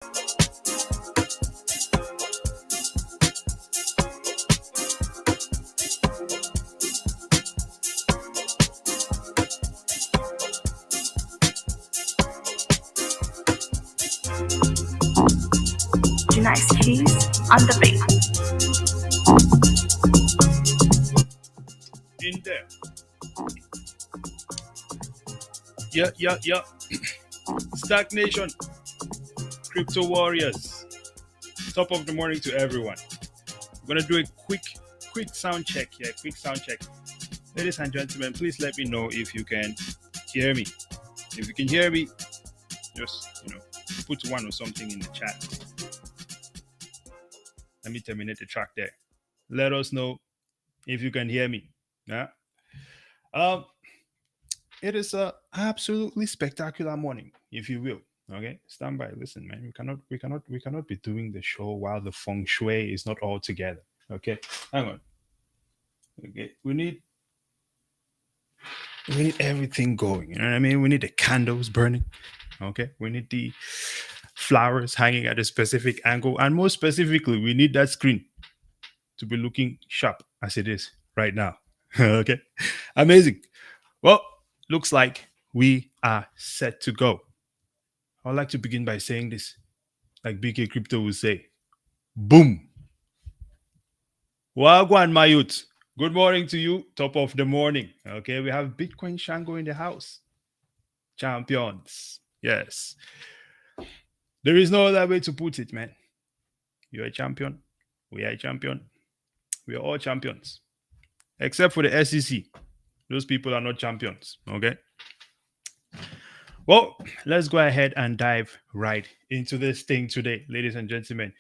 Nice keys on the beat. In there. Yeah. Stagnation. Crypto warriors. Top of the morning to everyone. I'm gonna do a quick sound check here. Quick sound check. Ladies and gentlemen, please let me know if you can hear me. If you can hear me, just put one or something in the chat. Let me terminate the track there. Let us know if you can hear me. Yeah. It is a absolutely spectacular morning, if you will. Okay, stand by. Listen, man. We cannot be doing the show while the feng shui is not all together. Okay, hang on. Okay, we need everything going. You know what I mean? We need the candles burning. Okay, we need the flowers hanging at a specific angle, and more specifically, we need that screen to be looking sharp as it is right now. Okay, amazing. Well, looks like we are set to go. I'd like to begin by saying this, like BK Crypto will say, boom. Wagwan, my youth. Good morning to you, top of the morning. Okay, we have Bitcoin Shango in the house. Champions. Yes. There is no other way to put it, man. You're a champion. We are a champion. We are all champions. Except for the SEC. Those people are not champions. Okay. Well, let's go ahead and dive right into this thing today, ladies and gentlemen.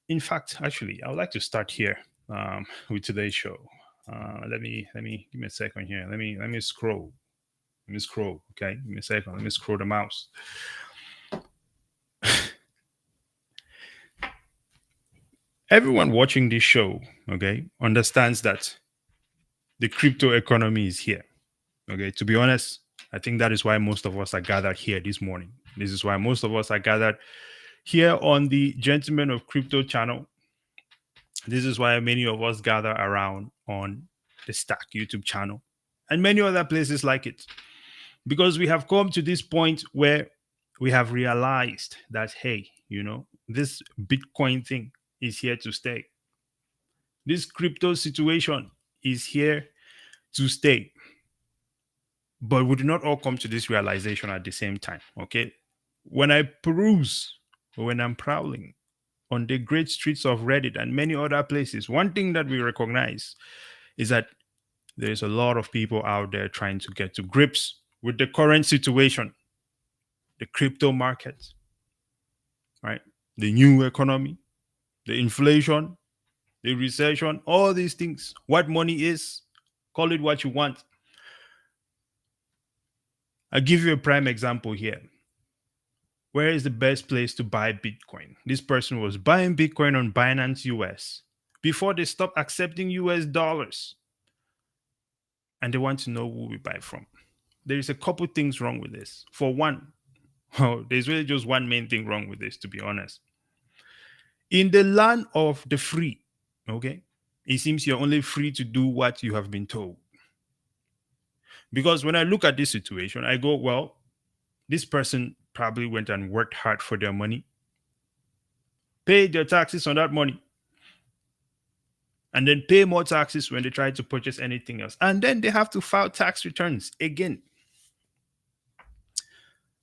In fact, actually, I would like to start here with today's show. Let me give me a second here. Let me scroll. Okay, give me a second. Let me scroll the mouse. Everyone watching this show, okay, understands that the crypto economy is here. Okay, to be honest, I think that is why most of us are gathered here this morning. This is why most of us are gathered here on the Gentlemen of Crypto channel. This is why many of us gather around on the Stack YouTube channel and many other places like it. Because we have come to this point where we have realized that, hey, this Bitcoin thing is here to stay. This crypto situation is here to stay. But we do not all come to this realization at the same time, okay? When I peruse, or when I'm prowling on the great streets of Reddit and many other places, one thing that we recognize is that there's a lot of people out there trying to get to grips with the current situation, the crypto market, right? The new economy, the inflation, the recession, all these things, what money is, call it what you want. I'll give you a prime example here. Where is the best place to buy Bitcoin? This person was buying Bitcoin on Binance US before they stopped accepting US dollars. And they want to know who we buy from. There is a couple things wrong with this. For one, there's really just one main thing wrong with this, to be honest. In the land of the free, okay, it seems you're only free to do what you have been told. Because when I look at this situation, I go, well, this person probably went and worked hard for their money, paid their taxes on that money, and then pay more taxes when they try to purchase anything else. And then they have to file tax returns again.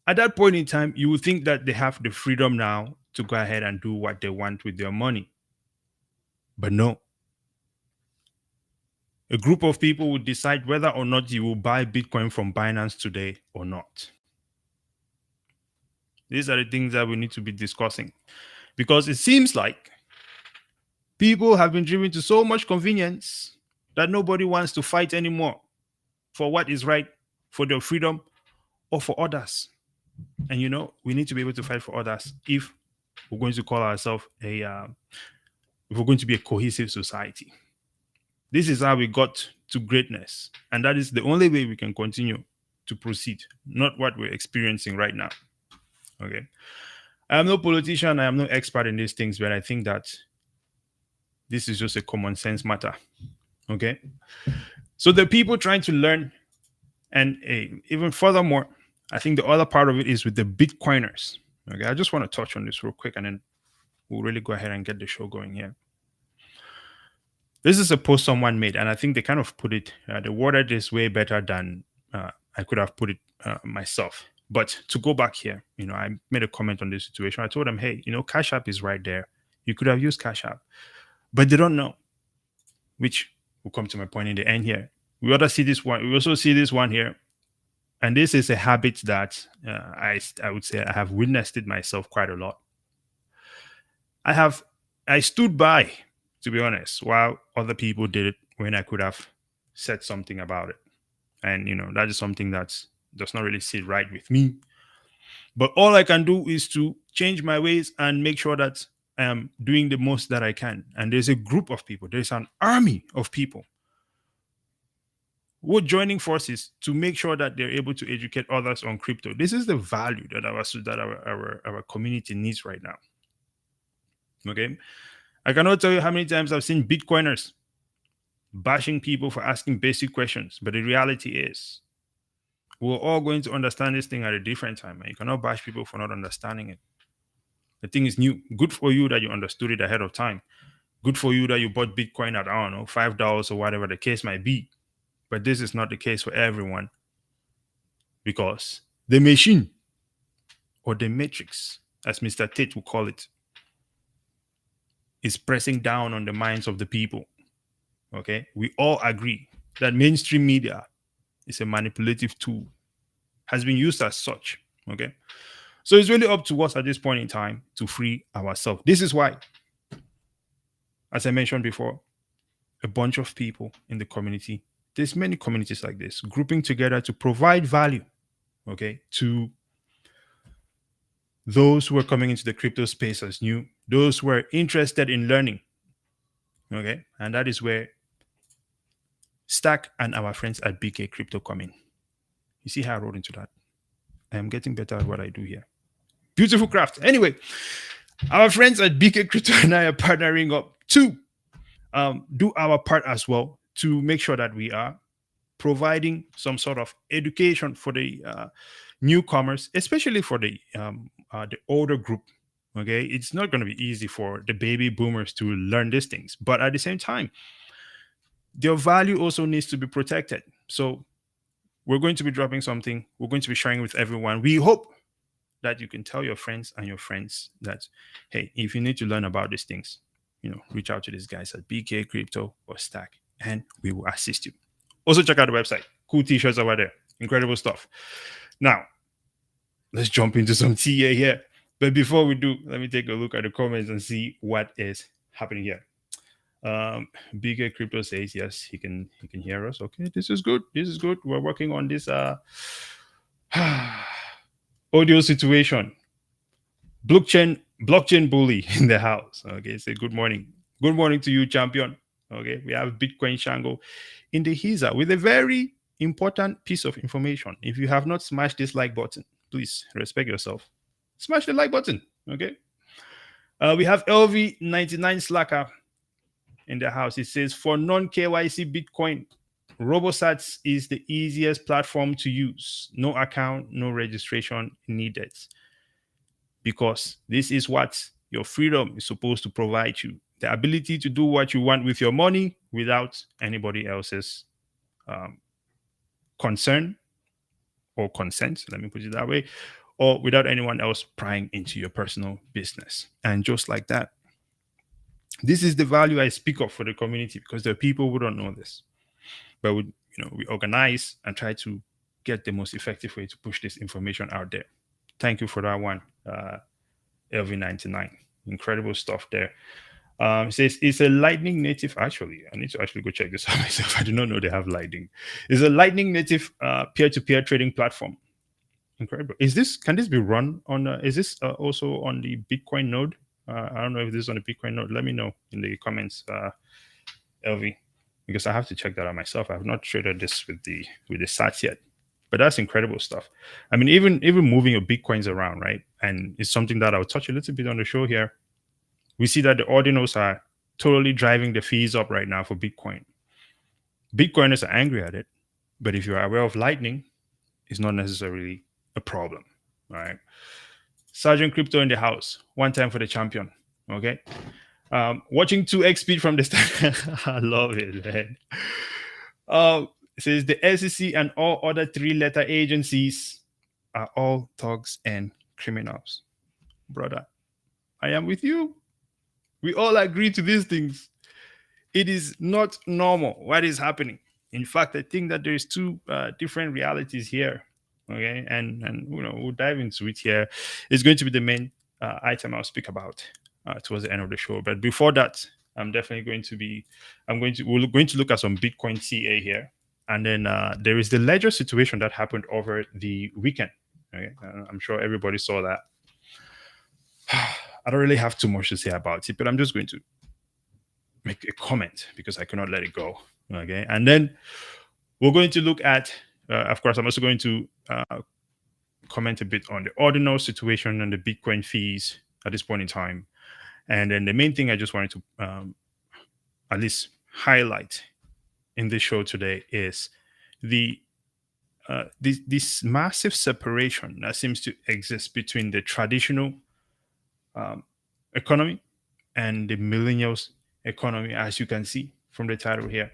At that point in time, you would think that they have the freedom now to go ahead and do what they want with their money. But no. A group of people would decide whether or not you will buy Bitcoin from Binance today or not. These are the things that we need to be discussing. Because it seems like people have been driven to so much convenience that nobody wants to fight anymore for what is right, for their freedom, or for others. And we need to be able to fight for others if we're going to call ourselves if we're going to be a cohesive society. This is how we got to greatness. And that is the only way we can continue to proceed, not what we're experiencing right now. Okay. I am no politician. I am no expert in these things, but I think that this is just a common sense matter. Okay. So the people trying to learn, and even furthermore, I think the other part of it is with the Bitcoiners. Okay. I just want to touch on this real quick and then we'll really go ahead and get the show going here. This is a post someone made, and I think they kind of put it, they worded this way better than I could have put it myself. But to go back here, I made a comment on this situation. I told them, hey, Cash App is right there. You could have used Cash App, but they don't know, which will come to my point in the end here. We also see this one. We also see this one here, and this is a habit that I would say I have witnessed it myself quite a lot. I stood by, to be honest, while other people did it when I could have said something about it. And that is something that does not really sit right with me. But all I can do is to change my ways and make sure that I am doing the most that I can. And there's a group of people, there's an army of people who are joining forces to make sure that they're able to educate others on crypto. This is the value that our community needs right now. Okay. I cannot tell you how many times I've seen Bitcoiners bashing people for asking basic questions. But the reality is, we're all going to understand this thing at a different time. And you cannot bash people for not understanding it. The thing is new. Good for you that you understood it ahead of time. Good for you that you bought Bitcoin at, I don't know, $5 or whatever the case might be. But this is not the case for everyone, because the machine, or the matrix, as Mr. Tate will call it, is pressing down on the minds of the people. Okay? We all agree that mainstream media is a manipulative tool, has been used as such. Okay? So it's really up to us at this point in time to free ourselves. This is why, as I mentioned before, a bunch of people in the community, there's many communities like this, grouping together to provide value, okay, to those who are coming into the crypto space as new, those who are interested in learning, okay, and that is where Stack and our friends at BK Crypto come in. You see how I wrote into that? I am getting better at what I do here. Beautiful craft. Anyway, our friends at BK Crypto and I are partnering up to do our part as well to make sure that we are providing some sort of education for the newcomers, especially for the older group. Okay, it's not going to be easy for the baby boomers to learn these things, but at the same time, their value also needs to be protected. So we're going to be dropping something. We're going to be sharing with everyone. We hope that you can tell your friends and your friends that, hey, if you need to learn about these things, reach out to these guys at BK Crypto or Stack, and we will assist you. Also, check out the website. Cool t-shirts over there. Incredible stuff. Now, let's jump into some TA here. But before we do, let me take a look at the comments and see what is happening here. BK Crypto says yes, he can hear us. Okay, this is good. This is good. We're working on this audio situation. Blockchain bully in the house. Okay, say good morning. Good morning to you, champion. Okay, we have Bitcoin Shango in the HISA with a very important piece of information. If you have not smashed this like button, please respect yourself. Smash the like button. Okay. We have LV99 Slacker in the house. It says, for non-KYC Bitcoin, RoboSats is the easiest platform to use. No account, no registration needed. Because this is what your freedom is supposed to provide you. The ability to do what you want with your money without anybody else's concern or consent, let me put it that way, or without anyone else prying into your personal business. And just like that, this is the value I speak of for the community, because there are people who don't know this. But we organize and try to get the most effective way to push this information out there. Thank you for that one, LV99. Incredible stuff there. It says it's a Lightning native. Actually, I need to actually go check this out myself. I do not know they have Lightning. It's a Lightning native peer-to-peer trading platform. Incredible. Can this be run on? Is this also on the Bitcoin node? I don't know if this is on the Bitcoin node. Let me know in the comments, LV, because I have to check that out myself. I have not traded this with the sats yet. But that's incredible stuff. I mean, even moving your bitcoins around, right? And it's something that I'll touch a little bit on the show here. We see that the ordinals are totally driving the fees up right now for Bitcoin. Bitcoiners are angry at it, but if you are aware of Lightning, it's not necessarily a problem. All right. Sergeant Crypto in the house. One time for the champion. Okay. Watching 2x speed from the start. I love it, man. It says the SEC and all other three-letter agencies are all thugs and criminals. Brother, I am with you. We all agree to these things. It is not normal what is happening. In fact, I think that there's two different realities here. Okay, and we'll dive into it here. It's going to be the main item I'll speak about towards the end of the show. But before that, I'm definitely we're going to look at some Bitcoin CA here, and then there is the ledger situation that happened over the weekend. Okay, I'm sure everybody saw that. I don't really have too much to say about it, but I'm just going to make a comment because I cannot let it go. Okay, and then we're going to look at, of course, I'm also going to comment a bit on the ordinal situation and the Bitcoin fees at this point in time. And then the main thing I just wanted to at least highlight in this show today is the this massive separation that seems to exist between the traditional economy and the millennials economy, as you can see from the title here.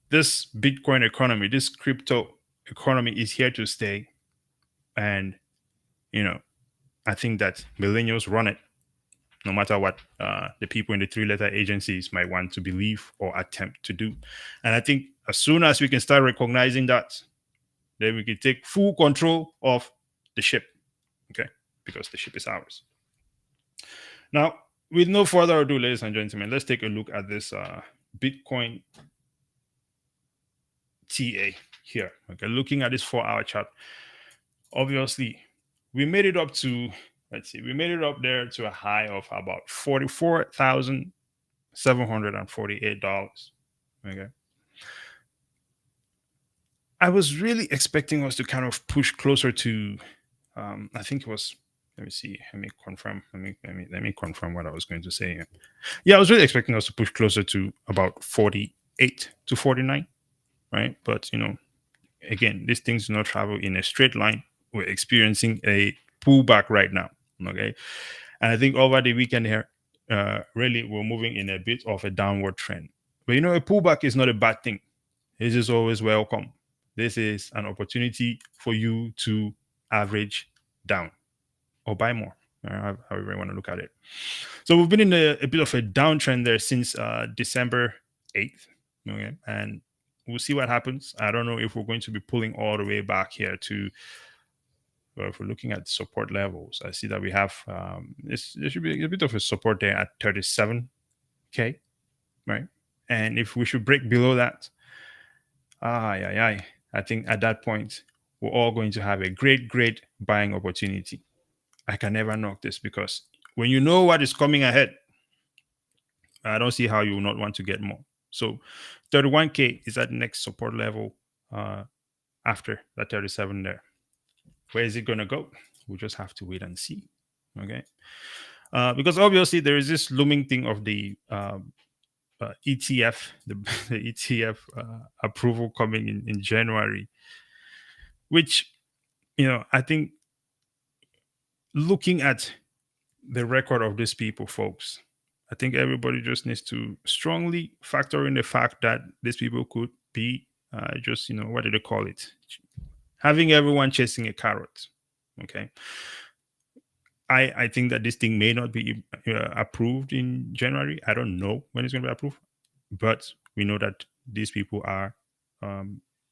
This Bitcoin economy, this crypto economy is here to stay. And, I think that millennials run it, no matter what the people in the three-letter agencies might want to believe or attempt to do. And I think as soon as we can start recognizing that, then we can take full control of the ship, okay? Because the ship is ours. Now, with no further ado, ladies and gentlemen, let's take a look at this Bitcoin TA here. Okay, looking at this 4-hour chart, obviously, we made it up to, we made it up there to a high of about $44,748. Okay. I was really expecting us to kind of push closer to, I think it was, let me see, let me confirm, let me confirm what I was going to say here. Yeah, I was really expecting us to push closer to about 48 to 49, right? But, again, these things do not travel in a straight line. We're experiencing a pullback right now. Okay. And I think over the weekend here, really we're moving in a bit of a downward trend. But a pullback is not a bad thing. This is always welcome. This is an opportunity for you to average down or buy more, however you want to look at it. So we've been in a bit of a downtrend there since December 8th. Okay. And we'll see what happens. I don't know if we're going to be pulling all the way back here to, well, if we're looking at support levels, I see that we have, there should be a bit of a support there at 37K, right? And if we should break below that, I think at that point, we're all going to have a great buying opportunity. I can never knock this because when you know what is coming ahead, I don't see how you will not want to get more. So 31K is that next support level after that 37 there. Where is it going to go? We'll just have to wait and see. Okay. Because obviously there is this looming thing of the ETF, the ETF approval coming in January, which, I think looking at the record of these people, folks, I think everybody just needs to strongly factor in the fact that these people could be just, what do they call it? Having everyone chasing a carrot. Okay. I think that this thing may not be approved in January. I don't know when it's going to be approved, but we know that these people are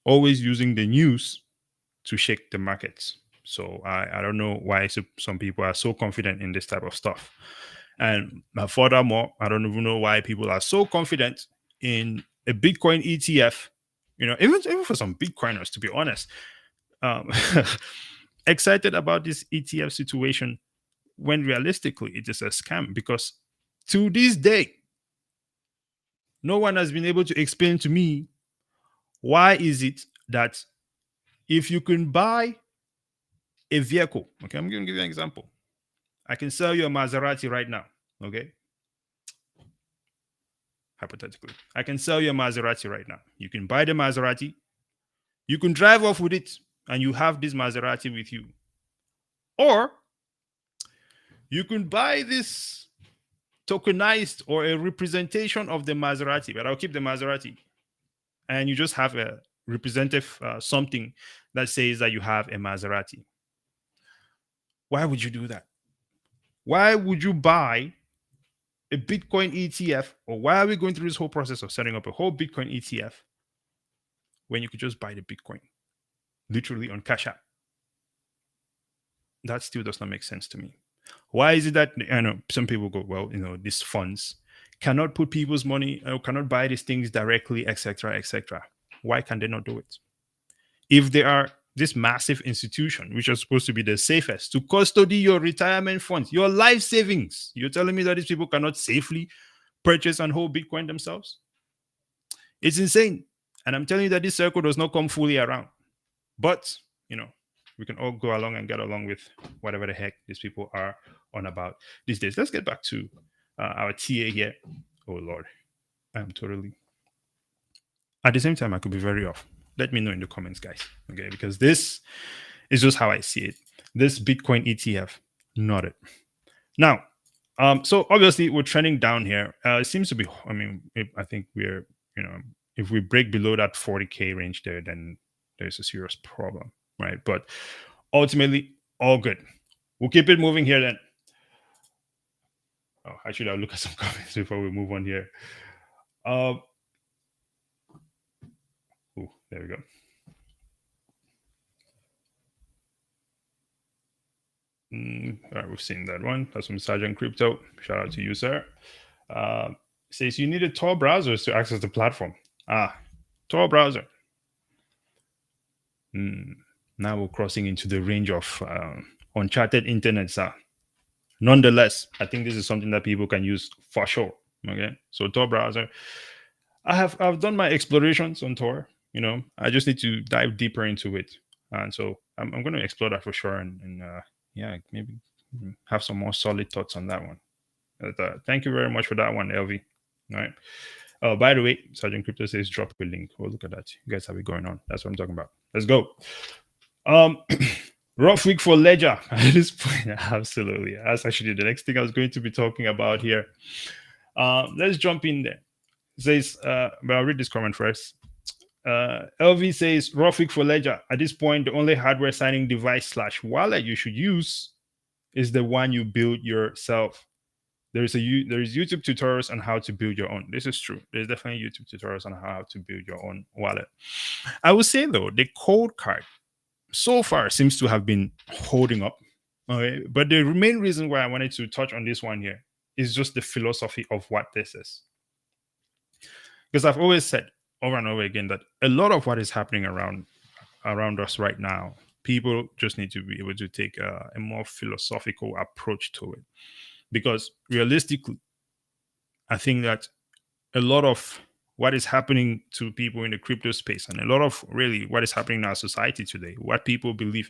always using the news to shake the markets. So I don't know why some people are so confident in this type of stuff. And furthermore, I don't even know why people are so confident in a Bitcoin ETF. Even for some Bitcoiners, to be honest, excited about this ETF situation when realistically it is a scam, because to this day, no one has been able to explain to me why is it that If you can buy a vehicle, okay, I'm going to give you an example. I can sell you a Maserati right now, okay? Hypothetically, I can sell you a Maserati right now. You can buy the Maserati, you can drive off with it, and you have this Maserati with you. Or you can buy this tokenized or a representation of the Maserati, but I'll keep the Maserati. And you just have a representative something that says that you have a Maserati. Why would you do that? Why would you buy a Bitcoin ETF, or why are we going through this whole process of setting up a whole Bitcoin ETF when you could just buy the Bitcoin literally on Cash App? That still does not make sense to me. Why is it that, I know some people go, well, these funds cannot put people's money, cannot buy these things directly, etc., etc. Why can they not do it? If they are this massive institution, which are supposed to be the safest to custody your retirement funds, your life savings, you're telling me that these people cannot safely purchase and hold Bitcoin themselves? It's insane. And I'm telling you that this circle does not come fully around. But, we can all go along and get along with whatever the heck these people are on about these days. Let's get back to our TA here. Oh, Lord. I'm totally. At the same time, I could be very off. Let me know in the comments, guys. Okay, because this is just how I see it. This Bitcoin ETF, not it. Now, so obviously we're trending down here. It seems to be. I think we're. If we break below that 40K range there, then there's a serious problem, right? But ultimately, all good. We'll keep it moving here then. Oh, actually, I'll look at some comments before we move on here. Oh, there we go. All right, we've seen that one. That's from Sergeant Crypto. Shout out to you, sir. Says you needed Tor browsers to access the platform. Tor browser. Now we're crossing into the range of uncharted internet, sir. Nonetheless, I think this is something that people can use for sure. Okay, so Tor browser. I've done my explorations on Tor. I just need to dive deeper into it, and so I'm going to explore that for sure. And maybe have some more solid thoughts on that one. But, thank you very much for that one, LV. All right. Oh, by the way, Sergeant Crypto says drop a link. Oh, look at that. You guys have it going on. That's what I'm talking about. Let's go. Rough week for Ledger at this point. Absolutely. That's actually the next thing I was going to be talking about here. Let's jump in there. It says, but I'll read this comment first. LV says, rough week for Ledger. At this point, the only hardware signing device / wallet you should use is the one you build yourself. There is YouTube tutorials on how to build your own. This is true. There's definitely YouTube tutorials on how to build your own wallet. I would say though, the cold card so far seems to have been holding up. Okay, but the main reason why I wanted to touch on this one here is just the philosophy of what this is. Because I've always said over and over again that a lot of what is happening around us right now, people just need to be able to take a more philosophical approach to it. Because realistically, I think that a lot of what is happening to people in the crypto space and a lot of really what is happening in our society today, what people believe,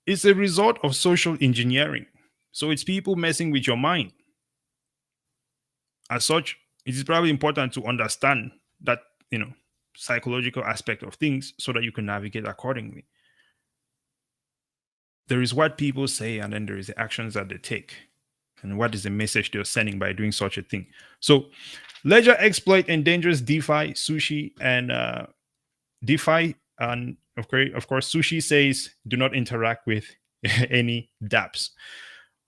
is a result of social engineering. So it's people messing with your mind. As such, it is probably important to understand that, psychological aspect of things so that you can navigate accordingly. There is what people say, and then there is the actions that they take. And what is the message they're sending by doing such a thing? So, Ledger exploit endangers DeFi, Sushi, and DeFi. And of course, Sushi says do not interact with any dApps.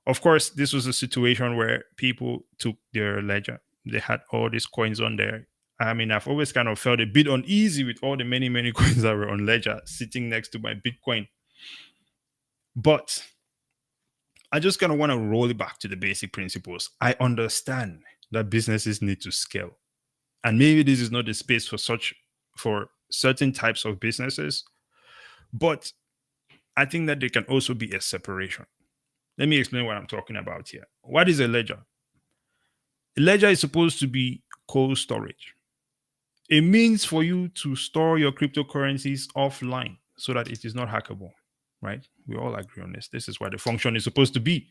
Of course, this was a situation where people took their Ledger. They had all these coins on there. I mean, I've always kind of felt a bit uneasy with all the many, many coins that were on Ledger sitting next to my Bitcoin. But I just kind of want to roll it back to the basic principles. I understand that businesses need to scale. And maybe this is not the space for certain types of businesses. But I think that there can also be a separation. Let me explain what I'm talking about here. What is a ledger? A ledger is supposed to be cold storage. a means for you to store your cryptocurrencies offline so that it is not hackable, right? We all agree on this. This is what the function is supposed to be.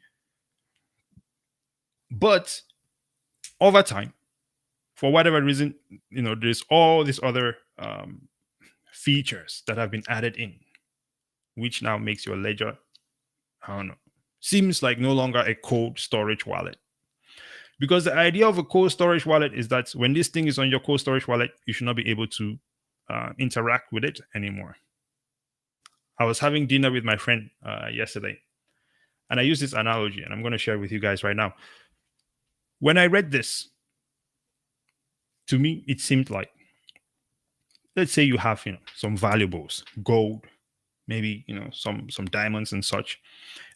But over time, for whatever reason, there's all these other features that have been added in, which now makes your ledger, I don't know, seems like no longer a cold storage wallet. Because the idea of a cold storage wallet is that when this thing is on your cold storage wallet, you should not be able to interact with it anymore. I was having dinner with my friend yesterday, and I used this analogy, and I'm going to share it with you guys right now. When I read this, to me, it seemed like, let's say you have, some valuables, gold, maybe, some diamonds and such,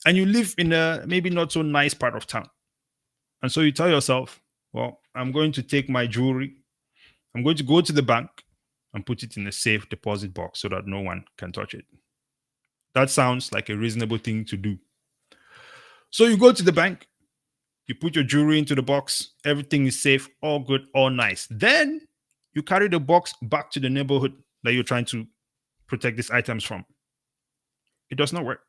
and you live in a maybe not so nice part of town. And so you tell yourself, well, I'm going to take my jewelry, I'm going to go to the bank and put it in a safe deposit box so that no one can touch it. That sounds like a reasonable thing to do. So you go to the bank, you put your jewelry into the box, everything is safe, all good, all nice. Then you carry the box back to the neighborhood that you're trying to protect these items from. It does not work.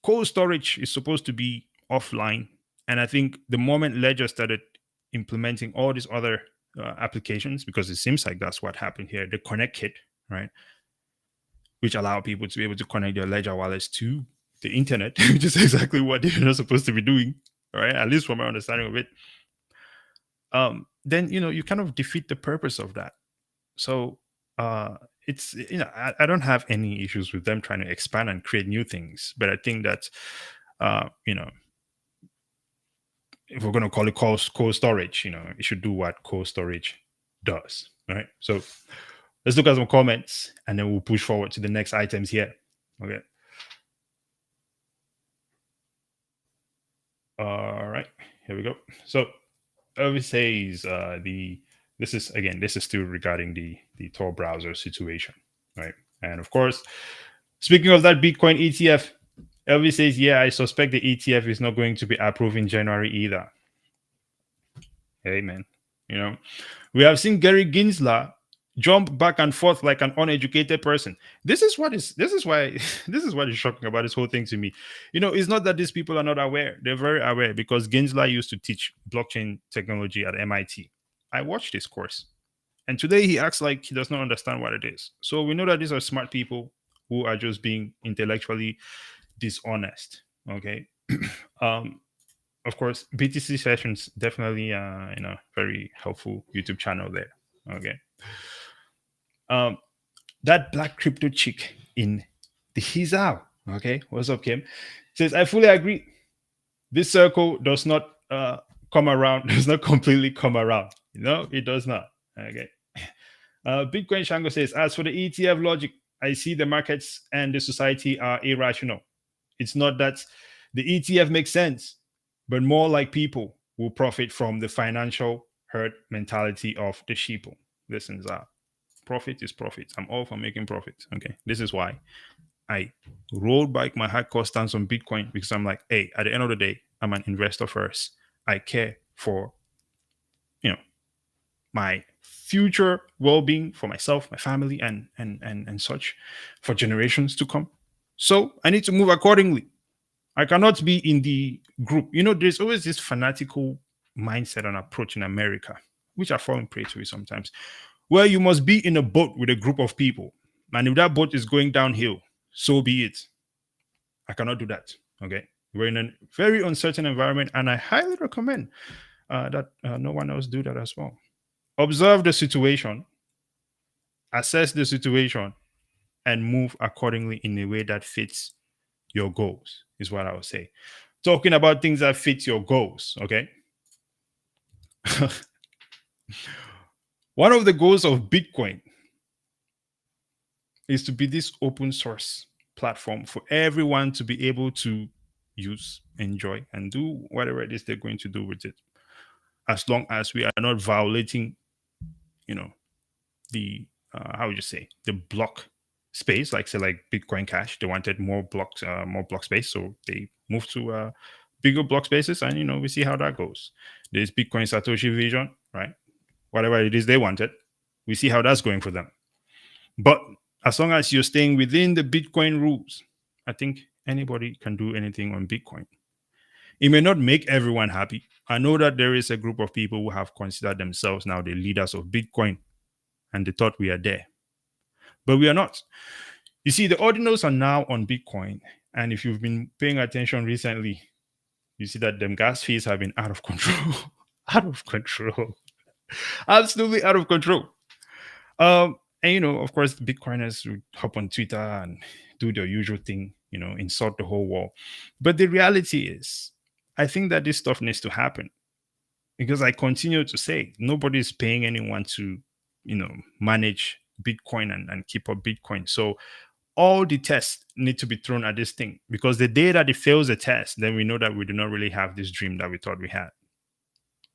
Cold storage is supposed to be offline. And I think the moment Ledger started implementing all these other applications, because it seems like that's what happened here, the Connect Kit, right? Which allow people to be able to connect their Ledger wallets to the internet, which is exactly what they're not supposed to be doing, right? At least from my understanding of it. Then, you kind of defeat the purpose of that. So it's, I don't have any issues with them trying to expand and create new things, but I think that, if we're going to call it cold storage, it should do what cold storage does, right? So let's look at some comments and then we'll push forward to the next items here. Okay. All right, here we go. So Elvis says this is still regarding the Tor browser situation, right? And of course, speaking of that Bitcoin ETF, Elvis says, yeah, I suspect the ETF is not going to be approved in January either. Hey, man. We have seen Gary Gensler jump back and forth like an uneducated person. This is what is shocking about this whole thing to me. It's not that these people are not aware. They're very aware, because Gensler used to teach blockchain technology at MIT. I watched his course. And today he acts like he does not understand what it is. So we know that these are smart people who are just being intellectually dishonest. Okay. Of course, BTC sessions definitely very helpful YouTube channel there. Okay. That black crypto chick in the Hizao. Okay, what's up, Kim? Says, I fully agree. This circle does not come around, does not completely come around. It does not. Okay. Bitcoin Shango says, as for the ETF logic, I see the markets and the society are irrational. It's not that the ETF makes sense, but more like people will profit from the financial herd mentality of the sheeple. Listen, profit is profit. I'm all for making profit. Okay. This is why I rolled back my hardcore stance on Bitcoin, because I'm like, hey, at the end of the day, I'm an investor first. I care for, my future well-being for myself, my family, and such, for generations to come. So I need to move accordingly. I cannot be in the group. There's always this fanatical mindset and approach in America, which I fall prey to it sometimes, where you must be in a boat with a group of people. And if that boat is going downhill, so be it. I cannot do that. Okay. We're in a very uncertain environment, and I highly recommend that no one else do that as well. Observe the situation, assess the situation, and move accordingly in a way that fits your goals, is what I would say. Talking about things that fit your goals, okay? One of the goals of Bitcoin is to be this open source platform for everyone to be able to use, enjoy, and do whatever it is they're going to do with it, as long as we are not violating, the how would you say, the block space. Like, say, like Bitcoin Cash, they wanted more block space, so they moved to bigger block spaces, and we see how that goes. There's Bitcoin Satoshi vision, right? whatever it is they wanted. We see how that's going for them. But as long as you're staying within the Bitcoin rules, I think anybody can do anything on Bitcoin. It may not make everyone happy. I know that there is a group of people who have considered themselves now the leaders of Bitcoin, and they thought we are there. But we are not. You see, the ordinals are now on Bitcoin. And if you've been paying attention recently, you see that them gas fees have been out of control. Out of control. Absolutely out of control. And of course, the Bitcoiners would hop on Twitter and do their usual thing, insult the whole world. But the reality is, I think that this stuff needs to happen, because I continue to say nobody's paying anyone to, manage Bitcoin and keep up Bitcoin. So all the tests need to be thrown at this thing, because the day that it fails the test, then we know that we do not really have this dream that we thought we had.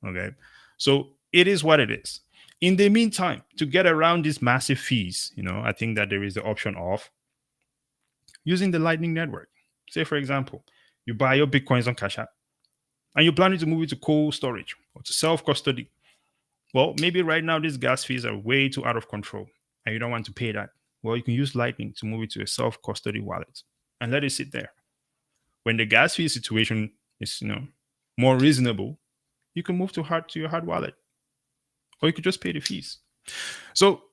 Okay. So it is what it is. In the meantime, to get around these massive fees, I think that there is the option of using the Lightning Network. Say, for example, you buy your Bitcoins on Cash App and you're planning to move it to cold storage or to self-custody. Well, maybe right now these gas fees are way too out of control and you don't want to pay that. Well, you can use Lightning to move it to a self-custody wallet and let it sit there. When the gas fee situation is, more reasonable, you can move to your hard wallet, or you could just pay the fees. So,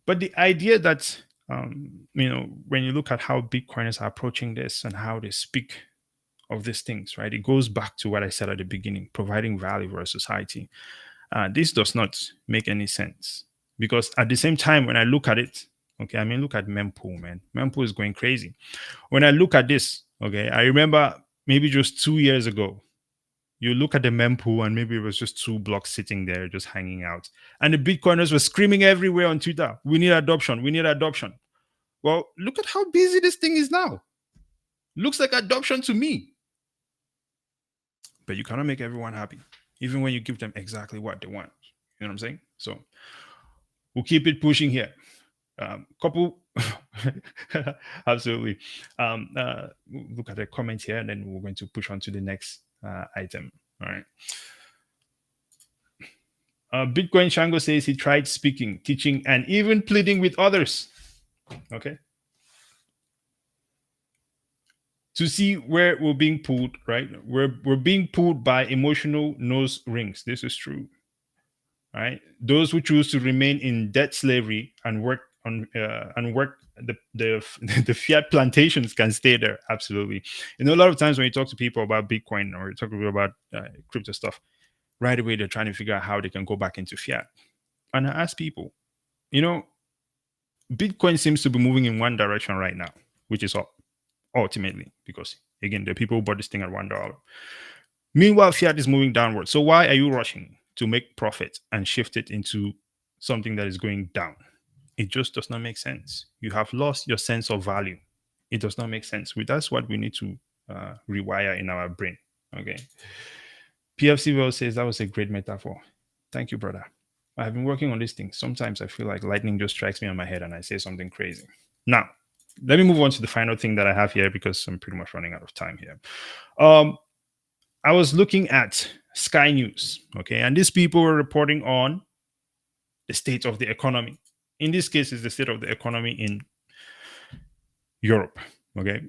but the idea that, when you look at how Bitcoiners are approaching this and how they speak of these things, right, it goes back to what I said at the beginning, providing value for a society. This does not make any sense, because at the same time, when I look at it, okay, look at mempool, man. Mempool is going crazy. When I look at this, okay, I remember maybe just 2 years ago, you look at the mempool and maybe it was just 2 blocks sitting there, just hanging out. And the Bitcoiners were screaming everywhere on Twitter, we need adoption, we need adoption. Well, look at how busy this thing is now. Looks like adoption to me. But you cannot make everyone happy, even when you give them exactly what they want. You know what I'm saying? So we'll keep it pushing here. Absolutely. Look at the comment here, and then we're going to push on to the next item. All right. Bitcoin Shango says he tried speaking, teaching, and even pleading with others. Okay. To see where we're being pulled, right? We're being pulled by emotional nose rings. This is true. Right? Those who choose to remain in debt slavery and work the fiat plantations can stay there. Absolutely. A lot of times when you talk to people about Bitcoin or you talk to people about crypto stuff, right away they're trying to figure out how they can go back into fiat. And I ask people, Bitcoin seems to be moving in one direction right now, which is up ultimately, because again, the people who bought this thing at $1. Meanwhile, fiat is moving downward. So why are you rushing to make profit and shift it into something that is going down? It just does not make sense. You have lost your sense of value. It does not make sense. That's what we need to rewire in our brain. Okay. PFC Well says that was a great metaphor. Thank you, brother. I have been working on this thing. Sometimes I feel like lightning just strikes me on my head and I say something crazy. Now, let me move on to the final thing that I have here, because I'm pretty much running out of time here. I was looking at Sky News, okay, and these people were reporting on the state of the economy. In this case, it's the state of the economy in Europe, okay.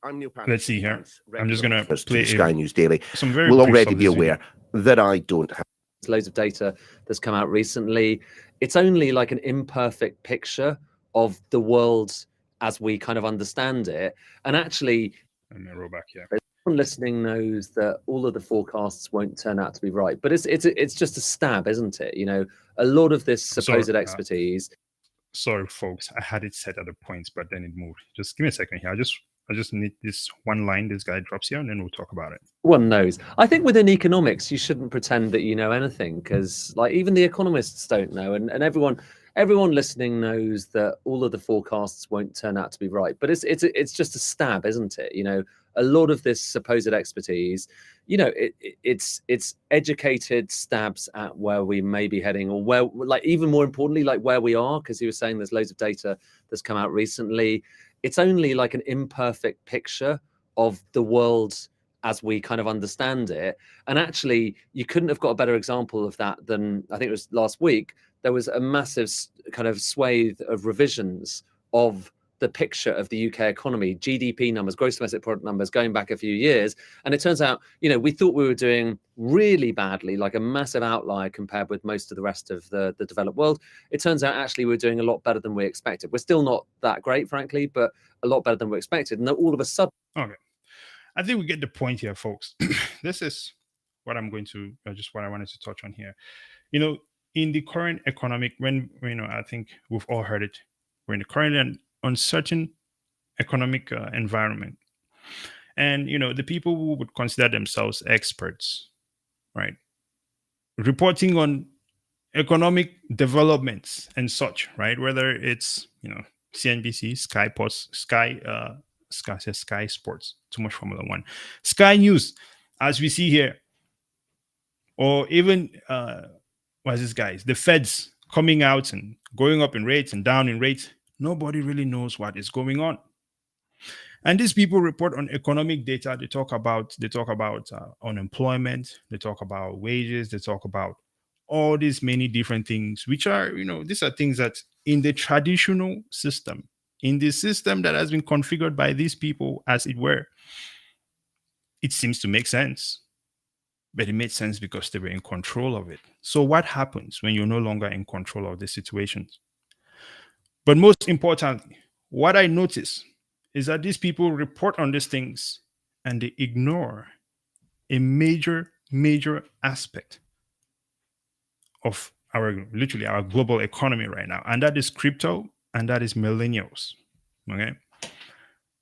I'm Neil Let's see here. I'm just going to play Sky News Daily. Some very will already be aware that I don't have loads of data that's come out recently. It's only like an imperfect picture of the world as we kind of understand it. And actually, I'm going to roll back here. Everyone listening knows that all of the forecasts won't turn out to be right, but it's just a stab, isn't it? A lot of this supposed expertise. Sorry, folks, I had it set at a point, but then it moved. Just give me a second here. I just need this one line this guy drops here, and then we'll talk about it. One knows. I think within economics, you shouldn't pretend that you know anything, because like even the economists don't know, and everyone listening knows that all of the forecasts won't turn out to be right. But it's just a stab, isn't it? A lot of this supposed expertise, it's educated stabs at where we may be heading, or where, like, even more importantly, like where we are, because he was saying there's loads of data that's come out recently. It's only like an imperfect picture of the world as we kind of understand it. And actually, you couldn't have got a better example of that than, I think it was last week, there was a massive kind of swathe of revisions of the picture of the UK economy, GDP numbers, gross domestic product numbers going back a few years. And it turns out, we thought we were doing really badly, like a massive outlier compared with most of the rest of the developed world. It turns out actually we're doing a lot better than we expected. We're still not that great, frankly, but a lot better than we expected. And then all of a sudden, Okay. I think we get the point here, folks. This is what I'm going to, just what I wanted to touch on here. In the current economic, I think we've all heard it. We're in the current and uncertain economic environment. And, the people who would consider themselves experts, right, reporting on economic developments and such, right, whether it's, CNBC, Sky Sports, too much Formula One, Sky News, as we see here, or even, what's this, guys, the Feds coming out and going up in rates and down in rates. Nobody really knows what is going on. And these people report on economic data. They talk about unemployment. They talk about wages. They talk about all these many different things, which are, these are things that in the traditional system, in the system that has been configured by these people, as it were, it seems to make sense. But it made sense because they were in control of it. So what happens when you're no longer in control of the situations? But most importantly, what I notice is that these people report on these things and they ignore a major aspect of our global economy right now. And that is crypto, and that is millennials. Okay.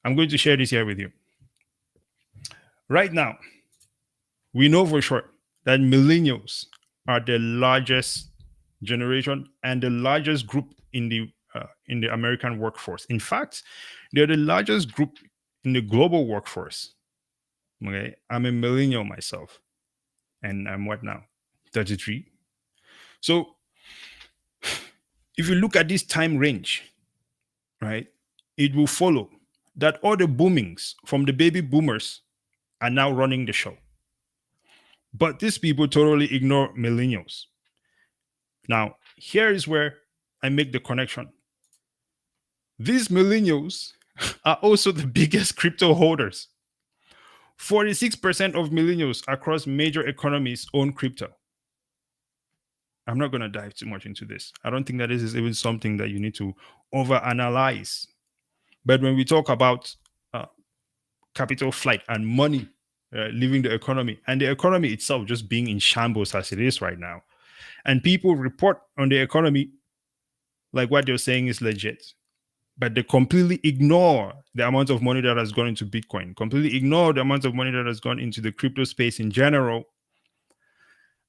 I'm going to share this here with you. Right now, we know for sure that millennials are the largest generation and the largest group in the American workforce. In fact, they're the largest group in the global workforce. Okay, I'm a millennial myself, and I'm what now? 33. So, if you look at this time range, right, it will follow that all the boomings from the baby boomers are now running the show. But these people totally ignore millennials. Now, here is where I make the connection. These millennials are also the biggest crypto holders. 46% of millennials across major economies own crypto. I'm not going to dive too much into this. I don't think that this is even something that you need to overanalyze. But when we talk about capital flight and money leaving the economy, and the economy itself just being in shambles as it is right now, and people report on the economy like what they're saying is legit, but they completely ignore the amount of money that has gone into Bitcoin, completely ignore the amount of money that has gone into the crypto space in general.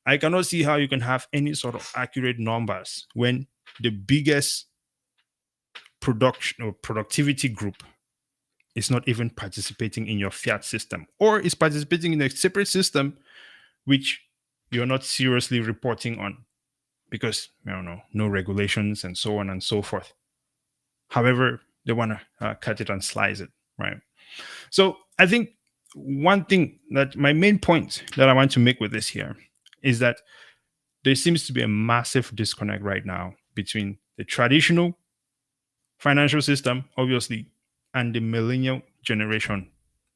I cannot see how you can have any sort of accurate numbers when the biggest production or productivity group is not even participating in your fiat system, or is participating in a separate system which you're not seriously reporting on because, no regulations and so on and so forth. However, they want to cut it and slice it, right? So I think one thing that my main point that I want to make with this here is that there seems to be a massive disconnect right now between the traditional financial system, obviously, and the millennial generation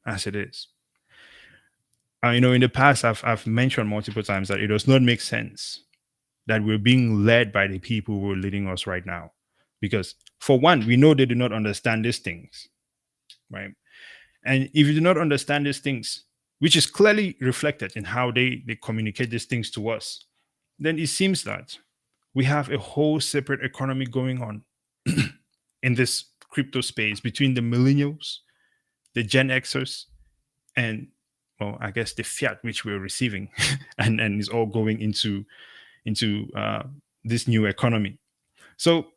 as it is. In the past, I've mentioned multiple times that it does not make sense that we're being led by the people who are leading us right now. Because for one, we know they do not understand these things, right? And if you do not understand these things, which is clearly reflected in how they communicate these things to us, then it seems that we have a whole separate economy going on in this crypto space between the millennials, the Gen Xers, and, well, I guess the fiat which we're receiving and is all going into this new economy. So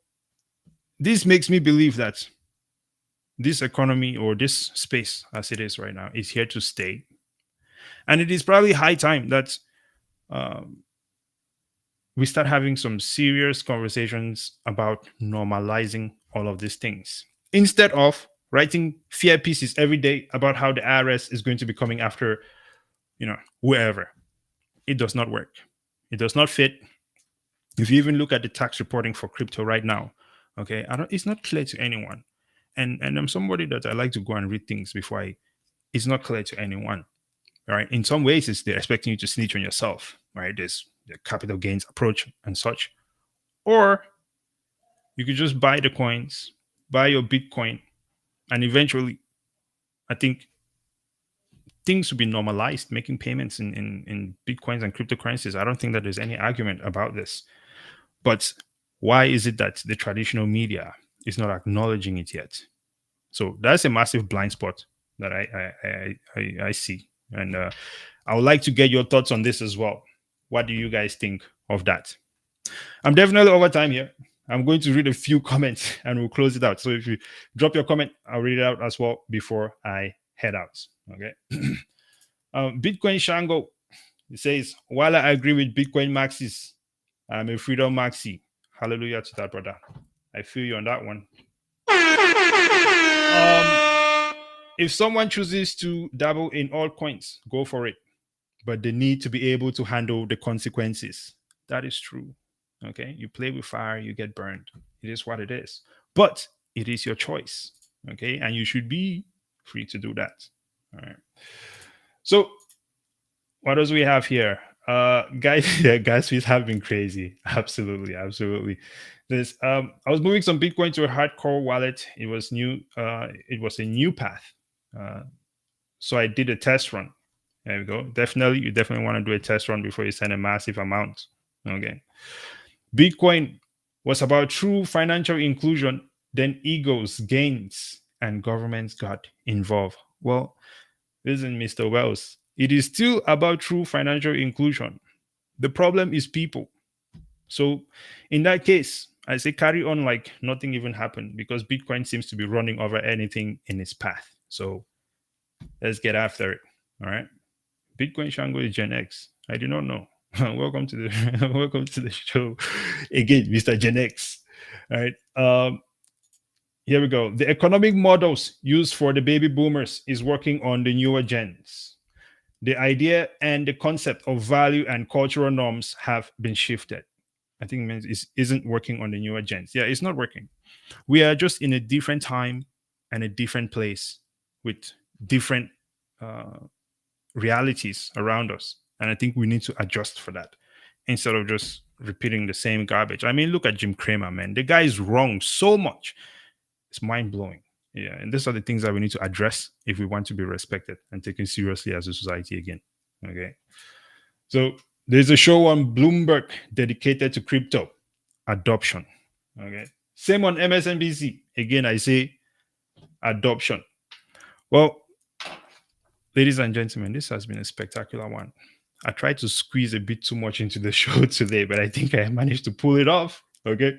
this makes me believe that this economy, or this space as it is right now, is here to stay. And it is probably high time that we start having some serious conversations about normalizing all of these things, instead of writing fear pieces every day about how the IRS is going to be coming after wherever. It does not work. It does not fit. If you even look at the tax reporting for crypto right now, okay, it's not clear to anyone. And I'm somebody that I like to go and read things before it's not clear to anyone. Right. In some ways, they're expecting you to snitch on yourself. Right. There's the capital gains approach and such. Or you could just buy the coins, buy your Bitcoin, and eventually, I think things will be normalized, making payments in Bitcoins and cryptocurrencies. I don't think that there's any argument about this. But why is it that the traditional media is not acknowledging it yet? So that's a massive blind spot that I see. And I would like to get your thoughts on this as well. What do you guys think of that? I'm definitely over time here. I'm going to read a few comments and we'll close it out. So if you drop your comment, I'll read it out as well before I head out. Okay. Bitcoin Shango, it says, while I agree with Bitcoin Maxis, I'm a Freedom Maxi. Hallelujah to that, brother. I feel you on that one. If someone chooses to dabble in altcoins, go for it. But they need to be able to handle the consequences. That is true. Okay. You play with fire, you get burned. It is what it is. But it is your choice. Okay. And you should be free to do that. All right. So what else we have here? Guys, gas fees have been crazy. Absolutely. There's I was moving some Bitcoin to a hardcore wallet. It was new. It was a new path. So I did a test run. There we go. You definitely want to do a test run before you send a massive amount. Okay. Bitcoin was about true financial inclusion. Then egos, gains, and governments got involved. Well, listen, Mr. Wells, it is still about true financial inclusion. The problem is people. So in that case, I say carry on like nothing even happened, because Bitcoin seems to be running over anything in its path. So let's get after it. All right. Bitcoin Shango is Gen X. I do not know. Welcome to the show again, Mr. Gen X. All right. Here we go. The economic models used for the baby boomers is working on the newer gens. The idea and the concept of value and cultural norms have been shifted. I think it isn't working on the newer gens. Yeah, it's not working. We are just in a different time and a different place with different realities around us. And I think we need to adjust for that instead of just repeating the same garbage. I mean, look at Jim Cramer, man. The guy is wrong so much. It's mind-blowing. Yeah, and these are the things that we need to address if we want to be respected and taken seriously as a society again. Okay. So there's a show on Bloomberg dedicated to crypto adoption. Okay. Same on MSNBC. Again, I say adoption. Well, ladies and gentlemen, this has been a spectacular one. I tried to squeeze a bit too much into the show today, but I think I managed to pull it off. Okay.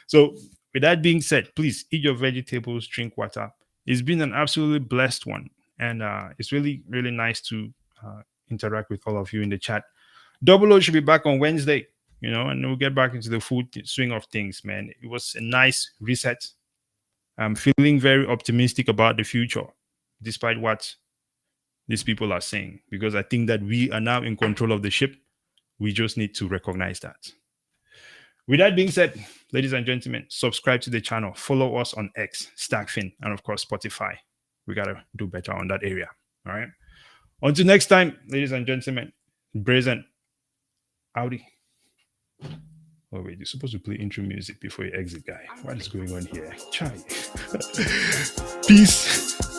So with that being said, please eat your vegetables, drink water. It's been an absolutely blessed one. And it's really, really nice to interact with all of you in the chat. Double O should be back on Wednesday, and we'll get back into the full swing of things, man. It was a nice reset. I'm feeling very optimistic about the future, despite what these people are saying, because I think that we are now in control of the ship. We just need to recognize that. With that being said, ladies and gentlemen, subscribe to the channel, follow us on X, StackFin, and of course, Spotify. We got to do better on that area. All right. Until next time, ladies and gentlemen, Brazen, Audi. Oh, wait, you're supposed to play intro music before you exit, guy. What is going on here? Chai. Peace.